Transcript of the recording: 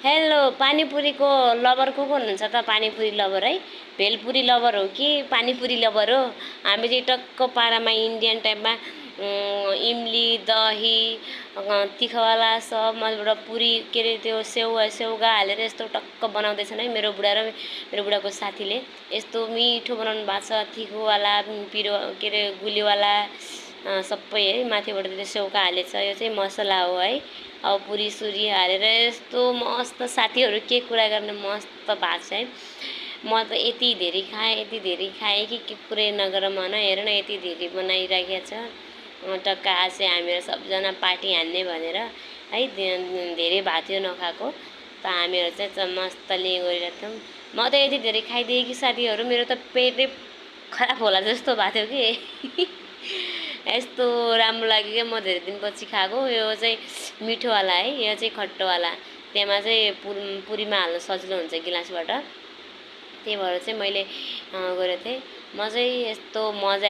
Hello पानीपुरीको lover को हुनुहुन्छ त? पानीपुरी लभर है, भेलपुरी लभर हो कि पानीपुरी लभर हो? हामी चाहिँ टक्क पारामा इन्डियन टाइपमा इमली दही तिखवाला सब मबाट पुरी के अरे त्यो सेउगा हालेर यस्तो टक्क बनाउँदैछन् है मेरो बुढा र मेरो बुढाको साथीले। यस्तो मिठो बनाउनु भएको छ, तिखोवाला पिरो के अरे गुलिवाला सबै है। माथिबाट त्यो सेउका हालेछ, यो चाहिँ मसला हो है। अब पुरी सुरी हालेर यस्तो मस्त, साथीहरू के कुरा गर्ने, मस्त भएको छ है। म त यति धेरै खाएँ कि पुरै नगरमा न, हेर न यति धेरै बनाइराखेको छ। टक्क आज चाहिँ हामीहरू सबजना पार्टी हान्ने भनेर है, धेरै भात थियो नखाएको त हामीहरू चाहिँ मस्तले गरिरहेको थियौँ। म त यति धेरै खाइदिएँ कि साथीहरू, मेरो त पेटै खराब होला जस्तो भएको थियो कि यस्तो राम्रो लाग्यो क्या। म धेरै दिनपछि खाएको। यो चाहिँ मिठोवाला है, यो चाहिँ खट्टोवाला। त्यसमा चाहिँ पुरीमा हाल्न सजिलो हुन्छ गिलासबाट, त्यही भएर चाहिँ मैले गरेको थिएँ। म चाहिँ यस्तो मजा